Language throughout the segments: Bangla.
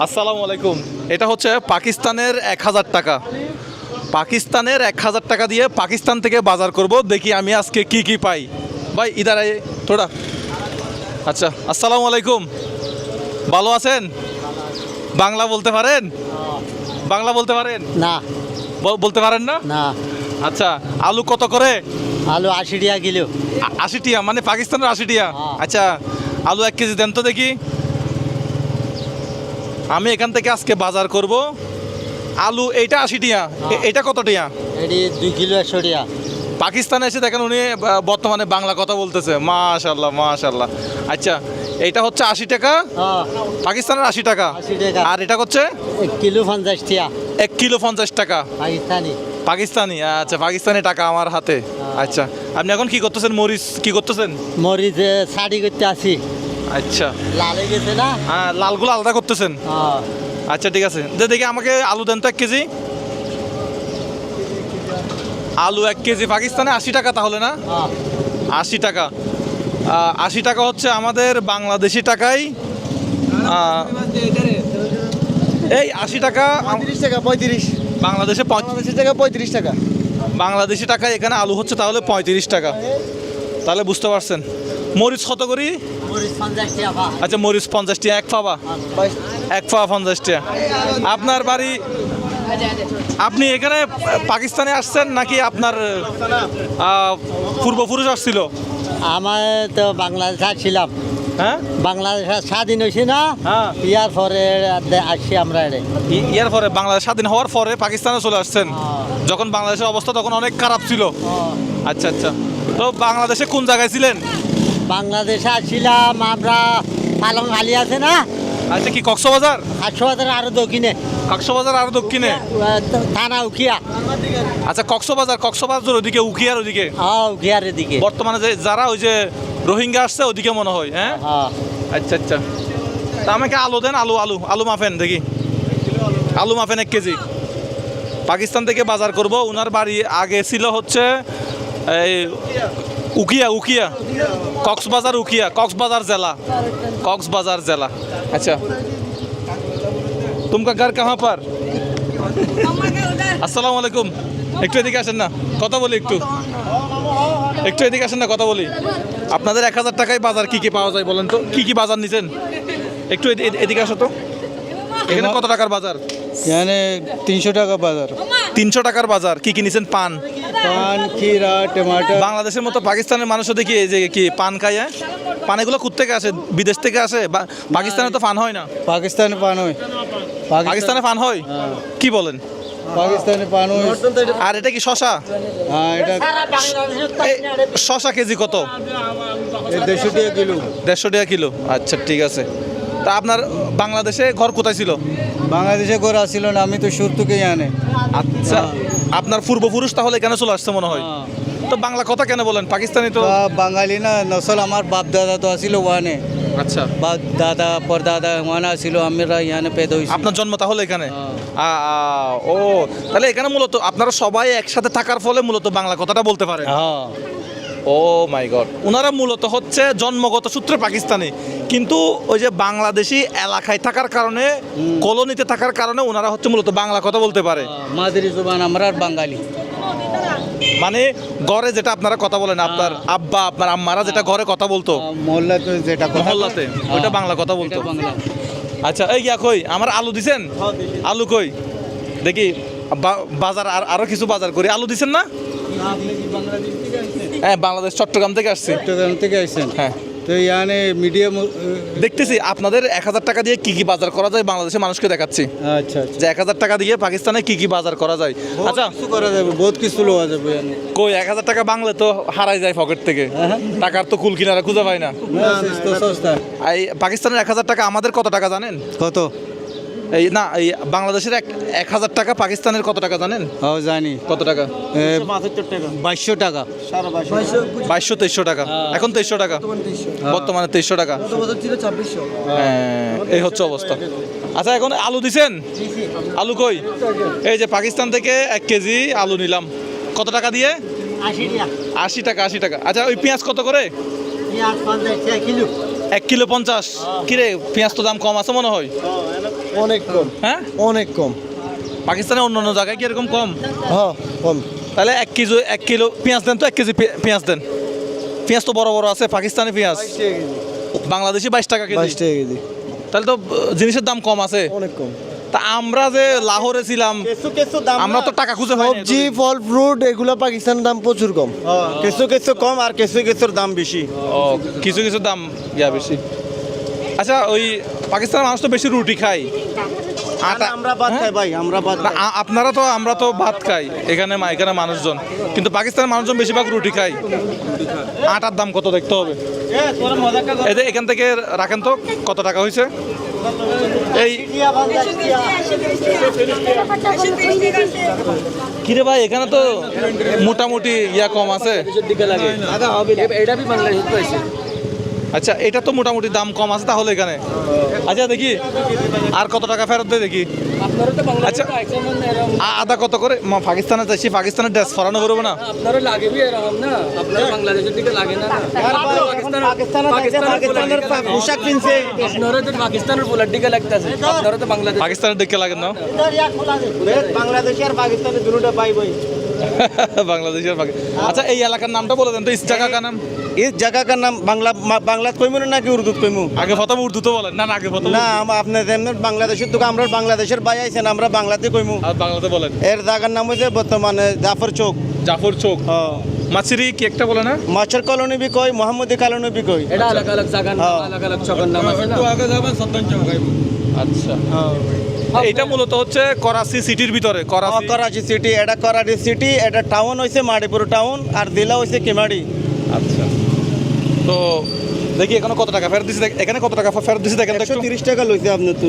আসসালামু আলাইকুম। এটা হচ্ছে পাকিস্তানের 1000 টাকা। পাকিস্তানের 1000 টাকা দিয়ে পাকিস্তান থেকে বাজার করব, দেখি আমি আজকে কি কি পাই। ভাই ইধার আয়ে থোড়া। আচ্ছা, আসসালামু আলাইকুম, ভালো আছেন? বাংলা বলতে পারেন? বাংলা বলতে পারেন না বলতে পারেন না? না আচ্ছা, আলু কত করে? আলু 80 টাকা কিলো। 80 টাকা, মানে পাকিস্তানের 80 টাকা। আচ্ছা, আলু 1 কেজি দেন তো দেখি। আমি এখান থেকে আজকে বাজার করব। আলু এইটা 80 টাকা, এটা কত টাকা? এটি 2 কিলো 100 টাকা। পাকিস্তানে এসে দেখেন উনি বর্তমানে বাংলা কথা বলতেছে, মাশাআল্লাহ মাশাআল্লাহ। আচ্ছা, এইটা হচ্ছে 80 টাকা, পাকিস্তানের 80 টাকা। 80 টাকা। আর এটা হচ্ছে 1 কিলো 50 টাকা 1 কিলো 50 টাকা পাকিস্তানি। পাকিস্তানি। আচ্ছা, পাকিস্তানি টাকা আমার হাতে। আচ্ছা, আপনি এখন কি করতেছেন? মরিচ কি করতেছেন? মরিচ শাড়ি করতে আসি, আচ্ছা, লাল হয়ে গেছে না? হ্যাঁ, লালগুলো আলাদা করতেছেন। আচ্ছা ঠিক আছে, দেখি আমাকে আলু দেন তো 1 কেজি। আলু 1 কেজি পাকিস্তানে 80 টাকা তাহলে না? 80 টাকা। 80 টাকা হচ্ছে আমাদের বাংলাদেশি টাকায় এই 80 টাকা 35 টাকা 35 বাংলাদেশে টাকা 35 টাকা। বাংলাদেশি টাকায় এখানে আলু হচ্ছে তাহলে 35 টাকা। তাহলে বুঝতে পারছেন। মরিচ কত করি? মরিচ 50 টাকা। আচ্ছা, মরিচ 50 টাকা, 1 ফাবা, 1 ফাবা 50 টাকা। আপনার বাড়ি, আপনি এখানে পাকিস্তানে আসছেন নাকি আপনার পূর্বপুরুষ আসছিল? আমার তো বাংলাদেশে ছিলাম, হ্যাঁ, বাংলাদেশ স্বাধীন হয়েছে না? হ্যাঁ। ইয়ার পরে আসছি আমরা এড়ে। ইয়ার পরে বাংলাদেশ স্বাধীন হওয়ার পরে পাকিস্তানে চলে আসছেন। যখন বাংলাদেশের অবস্থা তখন অনেক খারাপ ছিল। আচ্ছা আচ্ছা, তো বাংলাদেশে কোন জায়গায় ছিলেন? বাংলাদেশে আসছিলাম আমরা পালং আলি আছে না? আচ্ছা, কি কক্সবাজার? 800 আরো দক্ষিণে, কক্সবাজার আর দক্ষিণে। থানা উখিয়া। আচ্ছা, কক্সবাজার ওদিকে, উখিয়ার ওদিকে। উখিয়ার দিকে। বর্তমানে যে যারা ওই যে রোহিঙ্গা আসছে ওদিকে মনে হয়। হ্যাঁ, আচ্ছা আচ্ছা। তা আমাকে আলু দেন, আলু আলু আলু মাফেন দেখি। আলু মাফেন 1 কেজি। পাকিস্তান থেকে বাজার করব। ওনার বাড়ি আগে ছিল হচ্ছে এই উখিয়া কক্সবাজার জেলা। আচ্ছা, তুমকা ঘর কাহা পার? আসসালামু আলাইকুম, একটু এদিকে আসেন না, কথা বলি। একটু এদিকে আসেন না, কথা বলি। আপনাদের 1000 টাকায় বাজার কি কি পাওয়া যায় বলেন তো? কি কি বাজার নিছেন? একটু এদিকে আসো তো। এখানে কত টাকার বাজার? এখানে 300 টাকা বাজার। 300 টাকার বাজার। কি কি নিছেন? পান, খিরা, টমাটো। বাংলাদেশের মতো পাকিস্তানের মানুষও দেখি এই যে কি পান খায়। হ্যাঁ, পান এগুলো কোত্থেকে আসে? বিদেশ থেকে আসে? পাকিস্তানে তো পান হয় না। পাকিস্তানে পান হয়। পাকিস্তানে পান হয়? কি বলেন? পাকিস্তানে পান হয়। আর এটা কি শশা? হ্যাঁ, এটা শশা কেজি কত? 150 টাকা কিলো। 150 টাকা কিলো। আচ্ছা ঠিক আছে। তা আপনার বাংলাদেশে ঘর কোথায় ছিল? বাংলাদেশে ঘর আসছিল না, আমি তো শুরু থেকে জানি। আচ্ছা, আপনার পূর্বপুরুষ তাহলে এখানে চলে আসছে মনে হয়। তো বাংলা কথা কেন বলেন? পাকিস্তানি তো। বাঙালি না, নসল আমার বাপ দাদা তো আসছিল ওখানে। আচ্ছা, বাপ দাদা পরদাদা ওখানে আসছিল, আমরা এখানে পেদা হয়েছি। আপনার জন্ম তাহলে এখানে? ও, তাহলে এখানে মূলত আপনারা সবাই একসাথে থাকার ফলে মূলত বাংলা কথাটা বলতে পারেন। ও মাই গড। ওনারা মূলত হচ্ছে জন্মগত সূত্রে পাকিস্তানি, কিন্তু ওই যে বাংলাদেশি এলাকায় থাকার কারণে, কলোনিতে থাকার কারণে ওনারা হচ্ছে মূলত বাংলা কথা বলতে পারে। মাদারি জবান আমরা আর বাঙালি। মানে ঘরে যেটা আপনারা কথা বলেন, আপনার আব্বা আপনার আম্মারা যেটা ঘরে কথা বলতো মহল্লাতে যেটা কথা মহল্লাতে, ওইটা বাংলা কথা বলতো। এটা বাংলা। আচ্ছা, এই গিয়া কই আমার আলু দিছেন? আলু কই দেখি। বাজার আরো কিছু বাজার করি। আলু দিছেন না? হ্যাঁ, বাংলাদেশ চট্টগ্রাম থেকে আসছে। চট্টগ্রাম থেকে আসছেন? হ্যাঁ, তো এখানে মিডিয়াম। দেখতেছি আপনাদের 1000 টাকা দিয়ে কি কি বাজার করা যায় বাংলাদেশের মানুষকে দেখাচ্ছি। আচ্ছা আচ্ছা, যে 1000 টাকা দিয়ে পাকিস্তানে কি কি বাজার করা যায়। আচ্ছা, কিছু করা যাবে, বহুত কিছু লওয়া যাবে এখানে। কই 1000 টাকা বাংলা তো হারাই যায় পকেট থেকে। টাকার তো কুল কিনারা খুঁজে পায় না। সস্তা। এই পাকিস্তানের 1000 টাকা আমাদের কত টাকা জানেন? কত? এই না, এই বাংলাদেশের 1000 টাকা পাকিস্তানের কত টাকা জানেন? জানি। কত টাকা? 2200 টাকা। 2200-2300 টাকা। এখন 2300 টাকা, বর্তমানে 2300 টাকা। হ্যাঁ, এই হচ্ছে অবস্থা। আচ্ছা, এখন আলু দিছেন? আলু কই? এই যে পাকিস্তান থেকে 1 কেজি আলু নিলাম। কত টাকা দিয়ে? 80 টাকা। 80 টাকা। আচ্ছা, ওই পেঁয়াজ কত করে? 50 টাকা কিলো। 1 কিলো 50। কিরে, পেঁয়াজ তো দাম কম আছে মনে হয়। অনেক কম, হ্যাঁ অনেক কম। পাকিস্তানে অন্য অন্য জায়গায় কি এরকম কম? হ্যাঁ কম। তাহলে 1 কিলো পেঁয়াজ দেন তো, 1 কেজি পেঁয়াজ দেন। পেঁয়াজ তো বড় বড় আছে, পাকিস্তানি পেঁয়াজ। বাংলাদেশি 22 টাকা 22 কেজি। টাকা কেজি, তাহলে তো জিনিসের দাম কম আছে। অনেক কম। তা আমরা যে লাহোরে ছিলাম, আমরা তো টাকা খুঁজে পাই না। সবজি ফল ফ্রুট এগুলো পাকিস্তানের দাম প্রচুর কম। কিছু কিছু কম আর কিছু কিছুর দাম বেশি। ও, কিছু কিছু দাম বেশি। আচ্ছা, ওই পাকিস্তানের মানুষ তো বেশি রুটি খায়। আটা আমরা ভাত খাই ভাই, আমরা ভাত না, খাই। আমরা তো ভাত খাই এখানে মানুষজন, কিন্তু পাকিস্তানের মানুষজন বেশিরভাগ রুটি খায়। আটার দাম কত দেখতে হবে। এই যে এখান থেকে রাখেন তো, কত টাকা হয়েছে এই? কিরে ভাই, এখানে তো মোটামুটি কম আছে। আচ্ছা, এটা তো মোটামুটি দাম কম আছে তাহলে এখানে। আচ্ছা দেখি আর কত টাকা ফেরত দেয় দেখি। আচ্ছা, আদা কত করে? পাকিস্তানে যাচ্ছি, পাকিস্তানের ড্রেস ফরানো করবো না? আপনারও লাগে বি এরকম না, আপনার বাংলাদেশের দিকে লাগে না। পাকিস্তানের পোশাক কিনছে, আপনারও তো পাকিস্তানের পোলার দিকে লাগতেছে, আপনারও তো বাংলাদেশ। পাকিস্তানের দিকে লাগে না? বাংলাদেশি আর পাকিস্তানের দুটোটা পাই ভাই। বাংলাদেশের আচ্ছা, এই এলাকার নামটা বলে দেন তো, ইস জায়গা কার নাম? এই জায়গাটার নাম বাংলা কইমু নাকি উর্দু কইমু? আগে প্রথম উর্দু তো বলেন। না, আগে প্রথম। না, আপনার এমনি বাংলাদেশের তো আমরা বাংলাদেশের ভাই আইছেন, আমরা বাংলাতে কইমু। আর বাংলাতে বলেন। এর জায়গার নাম হচ্ছে বর্তমানে জাফর চৌক। জাফর চৌক। মাছিরি কি একটা বলে না? মাছের কলোনি বি কই, মোহাম্মদী কলোনি বি কই। এটা আলাদা আলাদা জায়গার নাম, আলাদা আলাদা চকের নাম আছে না। আচ্ছা, এটা মূলত হচ্ছে করাচি সিটির ভিতরে। করাচি সিটি, এটা করাচি সিটি, এটা টাউন হইছে মাড়িপুর টাউন, আর দিলা হইছে কেমাড়ি। আচ্ছা, তো দেখি এখানে কত টাকা ফেরত দিছি। এখানে কত টাকা ফেরত দিছি দেখেন তো একটু। 130 টাকা লইছে আপনি তো।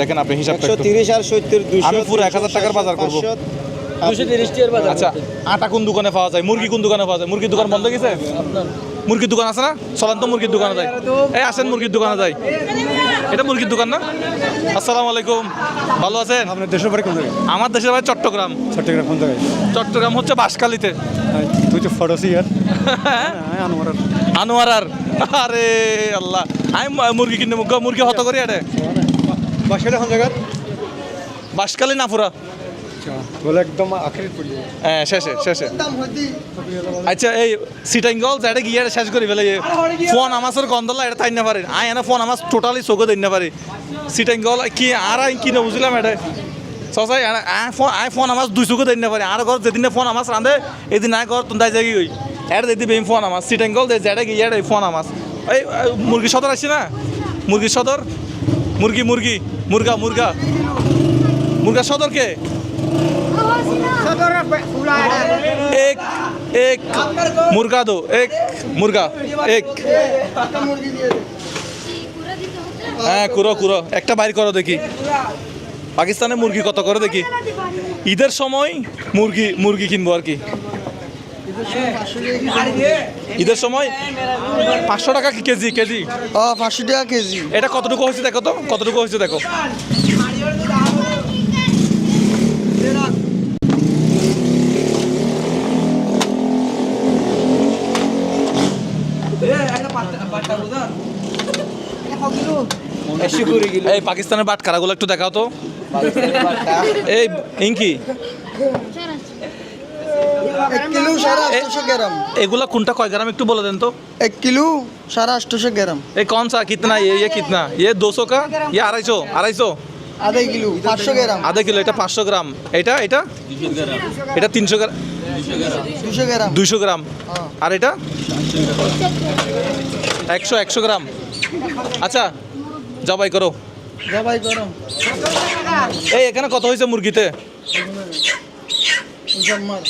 দেখেন আপনি হিসাবটা একটু। 130 আর 70 200। আমি পুরো 1000 টাকার বাজার করব। 230 টিয়ার বাজার। আচ্ছা, আটা কোন দোকানে পাওয়া যায়? মুরগি কোন দোকানে পাওয়া যায়? মুরগির দোকান বন্ধ হয়ে গেছে? মুরগির দোকান আছে না? চলেন তো মুরগির দোকানে যাই। এই আসেন, মুরগির দোকানে যাই। এটা মুরগির দোকান না? আসসালামু আলাইকুম, ভালো আছেন? আপনার দেশের বাড়ি কোন জায়গায়? আমার দেশের ভাই চট্টগ্রাম। চট্টগ্রাম কোন জায়গায়? চট্টগ্রাম হচ্ছে বাঁশখালীতে। তুই তো ফরসি আর আনোয়ার আনোয়ারার। আরে আল্লাহ, আমি মুরগি কিনে মুরগি হত করি এটা। বাসাটা কোন জায়গা? বাঁশখালী নাফুরা। বলে একদম আখেরি পড়ি। হ্যাঁ, শেষে শেষে। আচ্ছা, এই সিটাইঙ্গল যেটা গিয়ে শেষ করি ফেলে। ফোন আমাসের গন্ধলা এটা তাই না পারে। আয় এনে ফোন আমাস টোটালি চোখে দিন না পারে। সিটাইঙ্গল কি আর কি না বুঝলাম এটা। সসাই আয় ফোন আমাস 2 চোখে দিন না পারে। আর ঘর যেদিন ফোন আমাস রাঁধে এদিন আয় ঘর তুই জায়গায় ওই এটা দিদি বেম ফোন আমাস সিটাইঙ্গল যে যেটা গিয়ে এটা ফোন আমাস। এই মুরগি সদর আসছে না? মুরগির সদর, মুরগি মুরগি মুরগা মুরগা মুরগা সদর কে? एक एक मुर्गा दो, एक मुर्गा एक। হ্যাঁ, কুরো কুরো একটা বাইর করো দেখি। পাকিস্তানে মুরগি কত করে দেখি। ঈদের সময় মুরগি কিনবো আর কি। ঈদের সময় 500 টাকা কি কেজি? কেজি 500 টাকা কেজি। এটা কতটুকু হয়েছে দেখো তো, কতটুকু হয়েছে দেখো। এই পাকিস্তানের বাটখারাগুলো একটু দেখাও তো। এই ইঙ্কি 1 কিলো 850 গ্রাম। এগুলা কোনটা কয় গ্রাম একটু বলে দেন তো। 1 কিলো 850 গ্রাম। ये कौन सा कितना ये कितना? ये 200 का या 250 আধা কিলো 500 গ্রাম। আধা কিলো এটা 500 গ্রাম। এটা 300 গ্রাম 200 গ্রাম। 200 গ্রাম। আর এটা 100 গ্রাম। আচ্ছা, জবাই করো। জবাই গরম। এই এখানে কত হয়েছে মুরগিতে? মুসলমান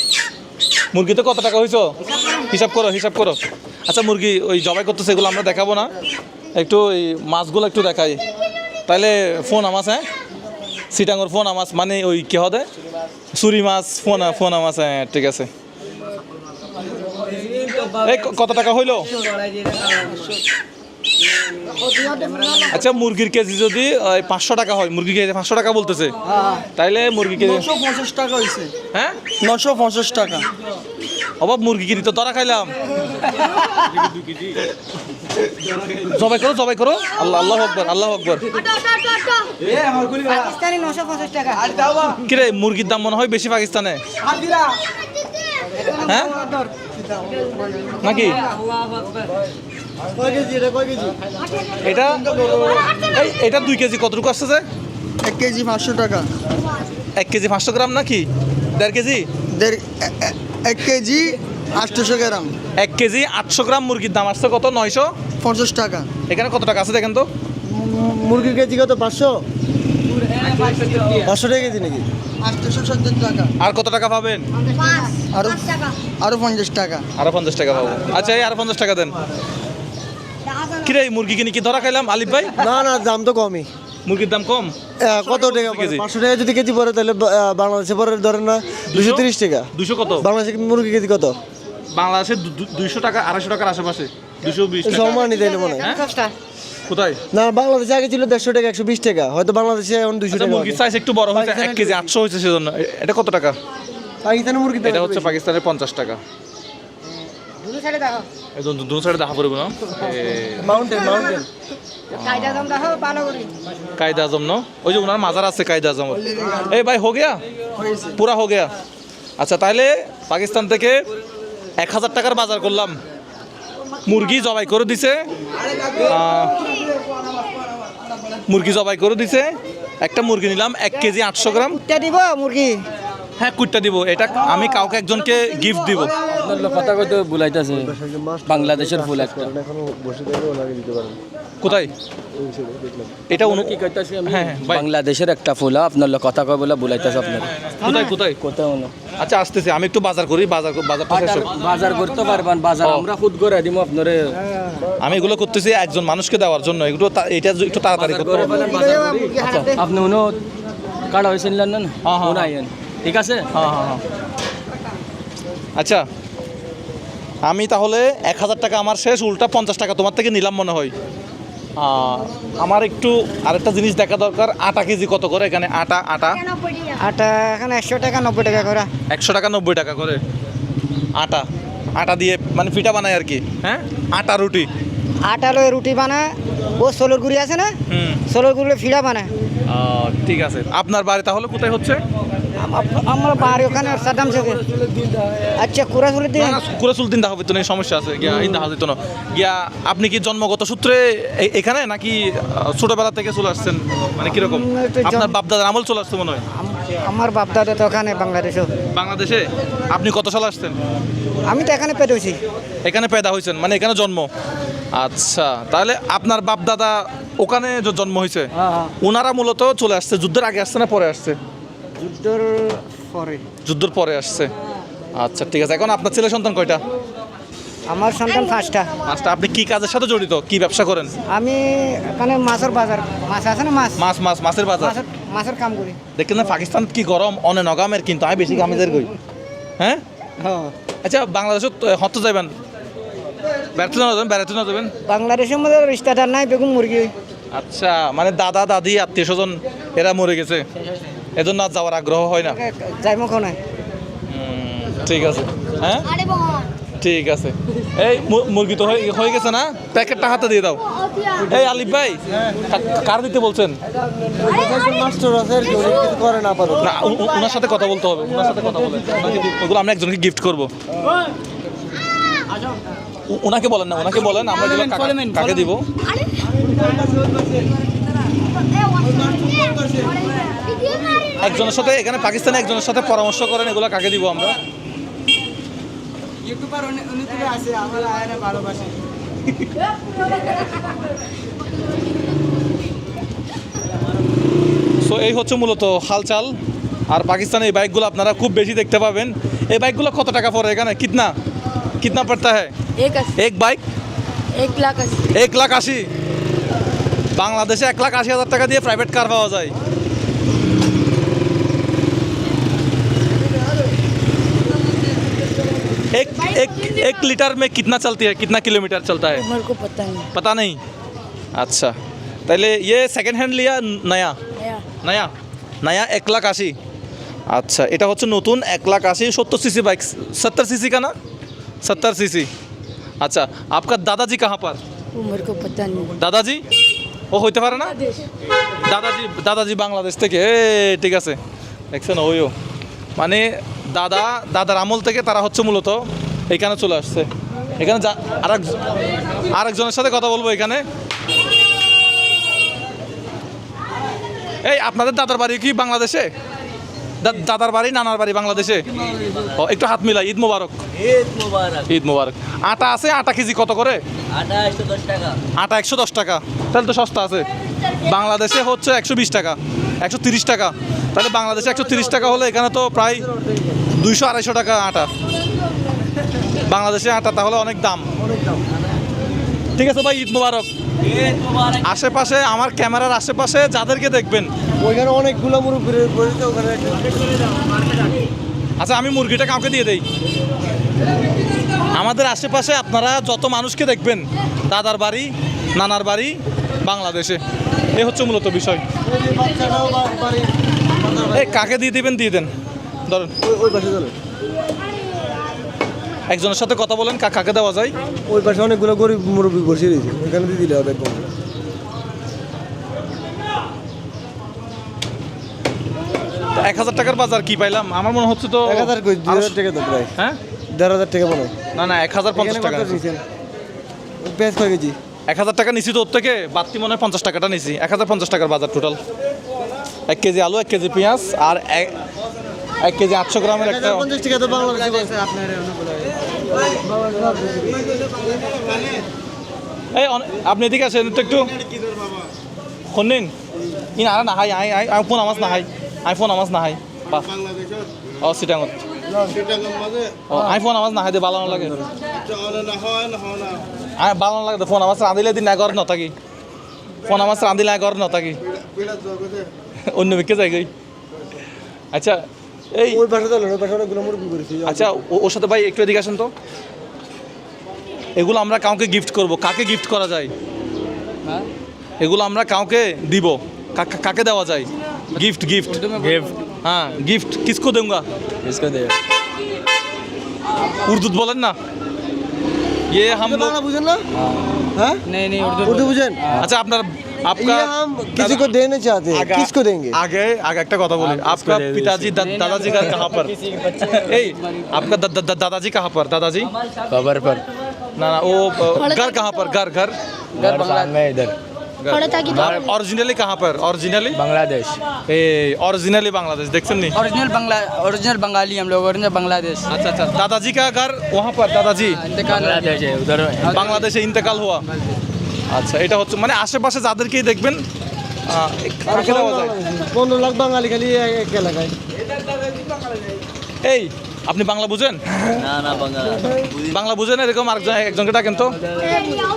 মুরগিতে কত টাকা হয়েছে? হিসাব করো। আচ্ছা, মুরগি ওই জবাই করতেছে, এগুলো আমরা দেখাবো না, একটু ওই মাছগুলো একটু দেখাই। তাহলে ফোন আমাস, হ্যাঁ সিটাঙ্গর ফোন আমাস মানে ওই কি হবে সুরি মাছ ফোন আমাস। হ্যাঁ ঠিক আছে। এই কত টাকা হইলো? আচ্ছা, মুরগির কেজি যদি 500 টাকা হয়, মুরগি কেজি 500 টাকা বলতেছে, তাইলে মুরগি কেজি 950 টাকা হইছে। হ্যাঁ 950 টাকা। অবাব মুরগি কিনি তো ধরা খাইলাম। জবাই করো জবাই করো, আল্লাহ আল্লাহ আকবার আল্লাহ আকবার। পাকিস্তানি 950 টাকা। কিরে মুরগির দাম মনে হয় বেশি পাকিস্তানে, হ্যাঁ নাকি? এটা এটা 2 কেজি কতটুকু আসছে যে? 1 কেজি 500 টাকা। 1 কেজি 500 গ্রাম নাকি 1.5 কেজি? 1 কেজি 800 গ্রাম। 1 কেজি 800 গ্রাম মুরগির দাম আসছে কত? 50 টাকা। এখানে কত টাকা আছে দেখেন তো? মুরগির কেজি কত 500 টাকা কেজি নাকি? 870 টাকা। আর কত টাকা পাবেন? আরো আরো 50 টাকা। আরো 50 টাকা পাবো। আচ্ছা এই আরো 50 টাকা দেন। কিরে এই মুরগি কিনে কি ধরা খাইলাম আলিফ ভাই? না না, দাম তো কমই। মুরগির দাম কম। কত টাকা কেজি? 500 টাকা যদি কেজি পড়ে তাহলে বাংলাদেশে পরে ধরেন না 230 টাকা। 200 কত? বাংলাদেশে মুরগি কেজি কত? বাংলাদেশে 200 টাকা 250 টাকার আশেপাশে, 220 টাকা। সম্মানই তাইলে মনে হয়। কোথায়? না, বাংলাদেশে আগে ছিল 150 টাকা 120 টাকা, হয়তো বাংলাদেশে এখন 200 আচ্ছা, টাকা। মুরগির সাইজ একটু বড় হয়েছে, 1 কেজি 800 হয়েছে সেজন্য। এটা কত টাকা? পাকিস্তানি মুরগি এটা হচ্ছে পাকিস্তানের 50 টাকা। দুটো সাইডে দেখো। এই দু সাইডে দেখা পড়বে না? মাউন্টেন কায়দা দাম দেখো ভালো করে। কায়দা আজম না, ওই যে ওনার মাজার আছে কায়দা আজম। এই ভাই হো গিয়া, পুরা হো গিয়া। আচ্ছা তাহলে পাকিস্তান থেকে 1000 টাকার বাজার করলাম, মুরগি জবাই করে দিছে, মুরগি জবাই করে দিছে, একটা মুরগি নিলাম 1 কেজি 800 গ্রাম। টা দিব মুরগি। হ্যাঁ কুইটটা দিব, এটা আমি কাউকে একজনকে গিফট দিব। আপনার কথা কইতে বুলাইতেছে বাংলাদেশের ফুল একটা। কোথায় এটা? কি কইতাছি আমি? হ্যাঁ, ভাই। বাংলাদেশের একটা ফুল, আপনার কথা কই বলে বুলাইতেছে আপনার। কোথায় কোথায়? কোথাও না। আচ্ছা আসতেছি, আমি একটু বাজার করি, বাজারটা শেষ হোক। বাজার করতে পারবেন, বাজার আমরা খুদ করে দিব আপনারে। আমি এগুলো করতেছি একজন মানুষকে দেওয়ার জন্য, এগুলো এটা একটু তাড়াতাড়ি করতে হবে। মুরগি হারাতে। আপনি উনো কাড়া হয়েছিলেন না? হ্যাঁ, হ্যাঁ। উনাইন ঠিক আছে। হ্যাঁ হ্যাঁ হ্যাঁ। আচ্ছা আমি তাহলে 1000 টাকা আমার শেষ, উল্টা 50 টাকা তোমার থেকে নিলাম মনে হয়। আমার একটু আরেকটা জিনিস দেখা দরকার, আটা কেজি কত করে এখানে? আটা আটা এখানে 100 টাকা 90 টাকা করে। 100 টাকা 90 টাকা করে আটা। আটা দিয়ে মানে পিঠা বানায় আর কি, হ্যাঁ আটা রুটি। আটা লয়ে রুটি বানায়, ও সোলর গুড়ি আছে না, হুম সোলর গুড়ি ফিড়া বানায়। ঠিক আছে। আপনার বাড়ি তাহলে কোথায় হচ্ছে? আমরা বাড়ি ওখানে সাদ্দাম চৌকে। আচ্ছা কুরাসুলের দিন। কুরাসুলদিন দেখা হইতো না, এই সমস্যা আছে গিয়া ইন দেখা হইতো না গিয়া। আপনি কি জন্মগত সূত্রে এখানে নাকি ছোটবেলা থেকে চলে আসছেন, মানে কিরকম? আপনার বাপ দাদার আমল চলে আসছে মনে হয়। আমার বাপ দাদা তো ওখানে বাংলাদেশে। বাংলাদেশে আপনি কত সালে আসছেন? আমি তো এখানে পেতে হয়েছি। এখানে পয়দা হয়েছেন, মানে এখানে জন্ম। আচ্ছা তাহলে আপনার বাপ দাদা ওখানে জন্ম হয়েছে, ওনারা মূলত চলে আসছে যুদ্ধের আগে আসছে না পরে আসছে? যুদ্ধর পরে। যুদ্ধের পরে আসছে। আচ্ছা ঠিক আছে। এখন আপনার ছেলে সন্তান কয়টা? আমার সন্তান 5টা। আচ্ছা আপনি কি কাজের সাথে জড়িত, কি ব্যবসা করেন? আমি এখানে মাছের বাজার, মাছ আছে না, মাছের বাজার। মাছের কাম করি। দেখেন না পাকিস্তান কি গরম, অনে নগামের, কিন্তু আমি বেশি গামেজের কই। হ্যাঁ আচ্ছা বাংলাদেশে হতে যাবেন, বেড়াতে না যাবেন? বাংলাদেশের মধ্যে রিশতেদার নাই, বেগুন মুরগি। আচ্ছা মানে দাদা দাদি আত্মীয় স্বজন এরা মরে গেছে, এজন্য আর যাওয়ার আগ্রহ হয় না। যাইমো কোনে। ঠিক আছে, হ্যাঁ ঠিক আছে। এই মুরগি তো হয়ে গেছে না, প্যাকেটটা হাতে দিয়ে দাও। এই আলিফ ভাই কার দিতে বলছেন? মাস্টার আছে আর কি, উনি কিছু করে না পারো। না ওনার সাথে কথা বলতে হবে, ওনার সাথে কথা বলে ওগুলো আমরা একজনকে গিফট করব। ওনাকে বলেন না, ওনাকে বলেন আমরা এগুলো কাকে দিব। একজনের সাথে এখানে পাকিস্তানে একজনের সাথে পরামর্শ করেন এগুলো কাকে দিব আমরা। সো এই হচ্ছে মূলত হালচাল। আর পাকিস্তানে এই বাইকগুলো আপনারা খুব বেশি দেখতে পাবেন। এই বাইকগুলো কত টাকা পড়ে এখানে? কিতনা পড়তা হ্যাঁ এক বাইক? 1,80,000। বাংলাদেশে 1,80,000 টাকা দিয়ে প্রাইভেট কার পাওয়া যায়। एक लीटर में कितना चलती है, कितना किलोमीटर चलता है? मेरे को पता नहीं। अच्छा তাহলে ये सेकंड हैंड लिया नया? नया 1,80,000। अच्छा এটা হচ্ছে নতুন 1,80,000 70 सीसी बाइक, 70 सीसी का ना, 70 सीसी। अच्छा आपका दादाजी कहाँ पर? वो मेरे को पता नहीं। দাদাজি ও হইতে পারে না দাদাজি বাংলাদেশ থেকে ঠিক আছে দেখছেন ওইও মানে দাদার আমল থেকে তারা হচ্ছে মূলত এখানে চলে আসছে এখানে আরেকজনের সাথে কথা বলবো এখানে এই আপনাদের দাদার বাড়ি কি বাংলাদেশে দাদার বাড়ি নানার বাড়ি বাংলাদেশে ও একটু হাত মিলাই ঈদ মোবারক ঈদ মোবারক আটা আছে আটা কেজি কত করে আটা 110 টাকা তাহলে তো সস্তা আছে বাংলাদেশে হচ্ছে 120 টাকা 130 টাকা তাহলে বাংলাদেশে 130 টাকা হলে এখানে তো প্রায় 200-250 টাকা আটা বাংলাদেশে আটা তাহলে অনেক দাম ঠিক আছে ভাই ঈদ মোবারক আশেপাশে আমার ক্যামেরার আশেপাশে যাদেরকে দেখবেন ওইখানে অনেকগুলো মুরগি রয়েছে ওখানে আচ্ছা আমি মুরগিটা কাউকে দিয়ে দেই আমাদের আশেপাশে আপনারা যত মানুষকে দেখবেন দাদার বাড়ি নানার বাড়ি বাংলাদেশে এই হচ্ছে মূলত বিষয় এই কাকে দিয়ে দিবেন দিয়ে দেন ধরেন ওই পাশে চলে একজনের সাথে কথা বলেন কাকে দেওয়া যায় ওই পাশে অনেকগুলো গরিব মুরগি বসে রয়েছে ওইখানে দিয়ে দিলে হবে একদম 1000 টাকার বাজার কি পাইলাম আমার মনে হচ্ছে তো 1000 কই 2000 টাকা তো প্রায় হ্যাঁ 1500 টাকা মনে হয় না না 1050 টাকা পেঁয়াজ কয় কেজি 1000 টাকা নিছি তো ওর থেকে বাড়তি মনে হয় 50 টাকাটা নিছি 1050 টাকার বাজার টোটাল 1 কেজি আলু 1 কেজি পেঁয়াজ আর 1 কেজি 800 গ্রামের একটা 50 টাকা তো বাংলাদেশে আপনার এই আপনি এদিকে আসেন তো একটু শুনিন ইন আর না হাই আই ফোন আমাজ না হাই আইফোন আমাজ না হাই ও সিটাঙত আইফোন আমাজ না হাই দে ভালো লাগে ভালো লাগে তো ফোন আমাজ রাঁধিলে দিন না ঘর নথাকি ফোন আমাজ রাঁধিলে ঘর নথাকি অন্য বিকে যাই গই আচ্ছা এই ওই পাশে চলে ওই পাশে অনেকগুলো মুরগি করেছি আচ্ছা ওর সাথে ভাই একটু এদিকে আসেন তো এগুলো আমরা কাউকে গিফট করব কাকে গিফট করা যায় এগুলো আমরা কাউকে দিব কাকে দেওয়া যায় गिफ्ट गिफ्ट गिफ्ट हाँ गिफ्ट किसको दूंगा इसको दे उर्दू बोलें ना ये हम लोग बुझेन ना हाँ नहीं उर्दू बुझेन अच्छा अपना आपका ये हम किसी को देना चाहते हैं किसको देंगे आगे आगे एक কথা বলি आपका पिताजी दादाजी का कहाँ पर ए आपका दादाजी कहाँ पर दादाजी खबर पर ना ना वो घर कहाँ पर घर घर बांग्लादेश में इधर ओरिजिनली कहाँ पर ओरिजिनली बांग्लादेश ए ओरिजिनली बांग्लादेश देखते नहीं ओरिजिनल बंगाली हम लोग ओरिजिनल बांग्लादेश अच्छा अच्छा दादाजी का घर वहाँ पर दादाजी बांग्लादेश है उधर বাংলাদেশে ইন্তেকাল হওয়া আচ্ছা এটা হচ্ছে মানে আশেপাশে যাদেরকেই দেখবেন কাকে দেওয়া যায় 15 লাখ বাঙালি খালি এক এলাকায় এই আপনি বাংলা বুঝেন ना ना বাংলা বুঝেন এরকম একজনকে ডাকেন তো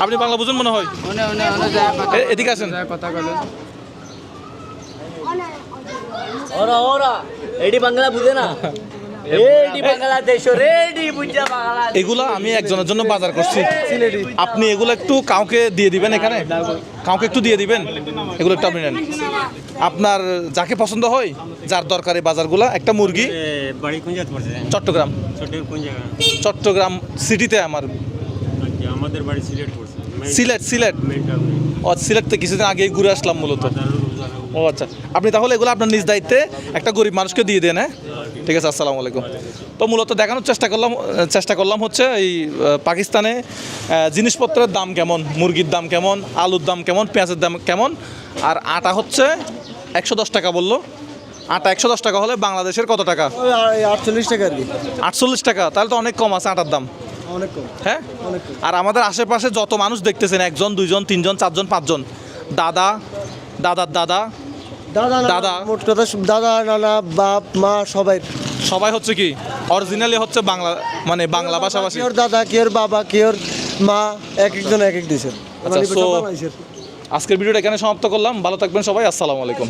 আপনি বাংলা বুঝেন মনে হয় এদিকে আসেন ओरा ओरा एडी बांग्ला बुझे ना एडी बांग्लादेश रेडी बुझा बांग्लादेश এগুলা আমি একজনের জন্য বাজার করছি আপনি এগুলো একটু কাউকে দিয়ে দিবেন এখানে কাউকে একটু দিয়ে দিবেন এগুলো একটু আপনি নেন আপনার যাকে পছন্দ হয় যার দরকারি বাজারগুলা একটা মুরগি বাড়ি কোন জায়গা পড়ছে চট্টগ্রাম ছোটের কোন জায়গা চট্টগ্রাম সিটিতে আমার আচ্ছা আমাদের বাড়ি সিলেট পড়ছে সিলেট ও সিলেট থেকে কিছুদিন আগেই ঘুরে আসলাম মূলত ও আচ্ছা আপনি তাহলে এগুলো আপনার নিজ দায়িত্বে একটা গরিব মানুষকে দিয়ে দেন হ্যাঁ ঠিক আছে আসসালামু আলাইকুম তো মূলত দেখানোর চেষ্টা করলাম হচ্ছে এই পাকিস্তানে জিনিসপত্রের দাম কেমন মুরগির দাম কেমন আলুর দাম কেমন পেঁয়াজের দাম কেমন আর আটা হচ্ছে 110 টাকা বললো আটা 110 টাকা হলে বাংলাদেশের কত টাকা ওই 48 টাকা আর কি 48 টাকা তাহলে তো অনেক কম আছে আটার দাম অনেক কম হ্যাঁ অনেক কম আর আমাদের আশেপাশে যত মানুষ দেখতেছেন একজন দুইজন তিনজন চারজন পাঁচজন দাদা দাদার দাদা দাদা দাদা। মোট কথা দাদা নানা বাপ মা সবাই হচ্ছে কি অরিজিনালি হচ্ছে বাংলা মানে বাংলা ভাষাভাষী কেউর দাদা কেউর বাবা কেউর মা এক একজন এক এক দেশের আচ্ছা, so- আজকের ভিডিওটা এখানে সমাপ্ত করলাম ভালো থাকবেন সবাই আসসালামু আলাইকুম